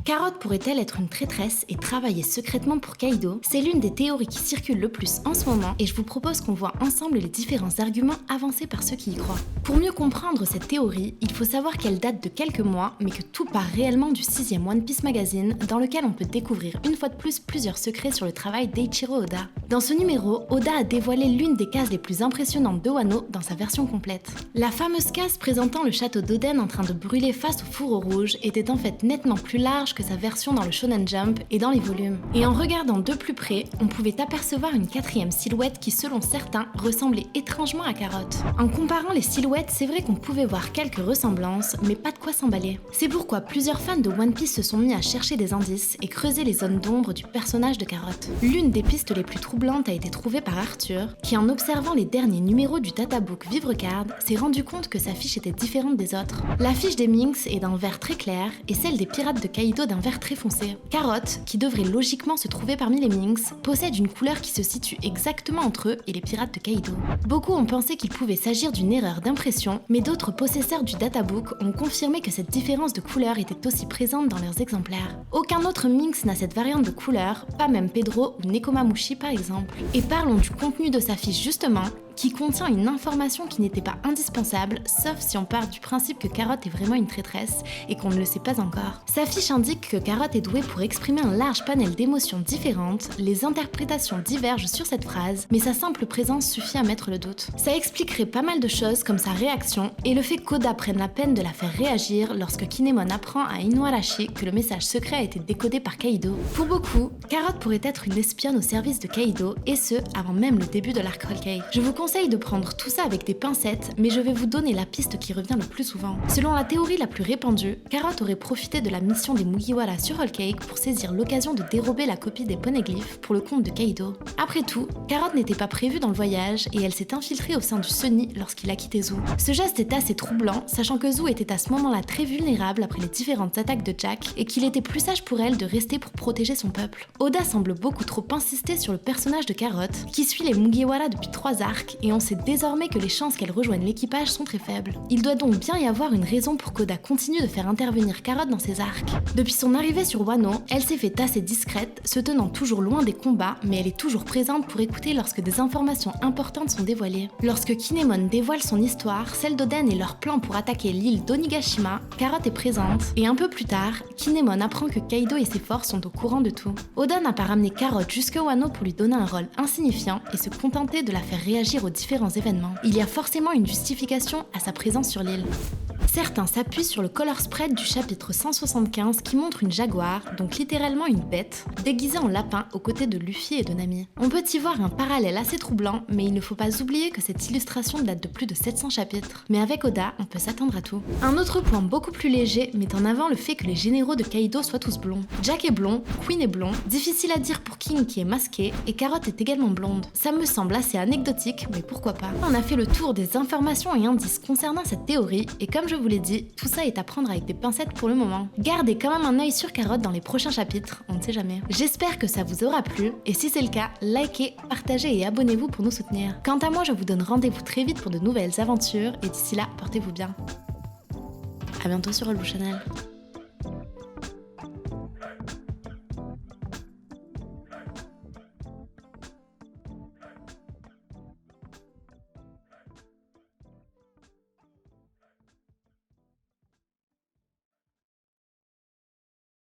Carotte pourrait-elle être une traîtresse et travailler secrètement pour Kaido? C'est l'une des théories qui circulent le plus en ce moment et je vous propose qu'on voit ensemble les différents arguments avancés par ceux qui y croient. Pour mieux comprendre cette théorie, il faut savoir qu'elle date de quelques mois, mais que tout part réellement du 6e One Piece Magazine, dans lequel on peut découvrir une fois de plus plusieurs secrets sur le travail d'Eiichiro Oda. Dans ce numéro, Oda a dévoilé l'une des cases les plus impressionnantes de Wano dans sa version complète. La fameuse case présentant le château d'Oden en train de brûler face au fourreau rouge était en fait nettement plus large que sa version dans le Shonen Jump et dans les volumes. Et en regardant de plus près, on pouvait apercevoir une 4e silhouette qui, selon certains, ressemblait étrangement à Carotte. En comparant les silhouettes, c'est vrai qu'on pouvait voir quelques ressemblances, mais pas de quoi s'emballer. C'est pourquoi plusieurs fans de One Piece se sont mis à chercher des indices et creuser les zones d'ombre du personnage de Carotte. L'une des pistes les plus troublantes a été trouvée par Arthur, qui en observant les derniers numéros du databook Vivre Card, s'est rendu compte que sa fiche était différente des autres. La fiche des Minx est d'un vert très clair et celle des pirates de Kaido d'un vert très foncé. Carotte, qui devrait logiquement se trouver parmi les Minx, possède une couleur qui se situe exactement entre eux et les pirates de Kaido. Beaucoup ont pensé qu'il pouvait s'agir d'une erreur d'impression, mais d'autres possesseurs du databook ont confirmé que cette différence de couleur était aussi présente dans leurs exemplaires. Aucun autre Minx n'a cette variante de couleur, pas même Pedro ou Nekomamushi par exemple. Et parlons du contenu de sa fiche justement, qui contient une information qui n'était pas indispensable, sauf si on part du principe que Carotte est vraiment une traîtresse et qu'on ne le sait pas encore. Sa fiche indique que Carotte est douée pour exprimer un large panel d'émotions différentes, les interprétations divergent sur cette phrase, mais sa simple présence suffit à mettre le doute. Ça expliquerait pas mal de choses comme sa réaction et le fait qu'Oda prenne la peine de la faire réagir lorsque Kinemon apprend à Inuarashi que le message secret a été décodé par Kaido. Pour beaucoup, Carotte pourrait être une espionne au service de Kaido, et ce, avant même le début de l'arc Whole Cake. Je vous conseille de prendre tout ça avec des pincettes, mais je vais vous donner la piste qui revient le plus souvent. Selon la théorie la plus répandue, Carotte aurait profité de la mission des Mugiwara sur Whole Cake pour saisir l'occasion de dérober la copie des poneglyphes pour le compte de Kaido. Après tout, Carotte n'était pas prévue dans le voyage et elle s'est infiltrée au sein du Sunny lorsqu'il a quitté Zou. Ce geste est assez troublant, sachant que Zou était à ce moment-là très vulnérable après les différentes attaques de Jack et qu'il était plus sage pour elle de rester pour protéger son peuple. Oda semble beaucoup trop insister sur le personnage de Carotte, qui suit les Mugiwara depuis 3 arcs et on sait désormais que les chances qu'elle rejoigne l'équipage sont très faibles. Il doit donc bien y avoir une raison pour qu'Oda continue de faire intervenir Carotte dans ses arcs. Depuis son arrivée sur Wano, elle s'est fait assez discrète, se tenant toujours loin des combats, mais elle est toujours présente pour écouter lorsque des informations importantes sont dévoilées. Lorsque Kinemon dévoile son histoire, celle d'Oden et leur plan pour attaquer l'île d'Onigashima, Carotte est présente, et un peu plus tard, Kinemon apprend que Kaido et ses forces sont au courant de tout. Oda n'a pas ramené Carotte jusqu'à Wano pour lui donner un rôle insignifiant et se contenter de la faire réagir aux différents événements. Il y a forcément une justification à sa présence sur l'île. Certains s'appuient sur le color spread du chapitre 175 qui montre une jaguar, donc littéralement une bête, déguisée en lapin aux côtés de Luffy et de Nami. On peut y voir un parallèle assez troublant, mais il ne faut pas oublier que cette illustration date de plus de 700 chapitres. Mais avec Oda, on peut s'attendre à tout. Un autre point beaucoup plus léger met en avant le fait que les généraux de Kaido soient tous blonds. Jack est blond, Queen est blond, difficile à dire pour King qui est masqué, et Carotte est également blonde. Ça me semble assez anecdotique, mais pourquoi pas. On a fait le tour des informations et indices concernant cette théorie, et comme je vous l'ai dit, tout ça est à prendre avec des pincettes pour le moment. Gardez quand même un œil sur Carotte dans les prochains chapitres, on ne sait jamais. J'espère que ça vous aura plu, et si c'est le cas, likez, partagez et abonnez-vous pour nous soutenir. Quant à moi, je vous donne rendez-vous très vite pour de nouvelles aventures, et d'ici là, portez-vous bien. À bientôt sur Relou Channel.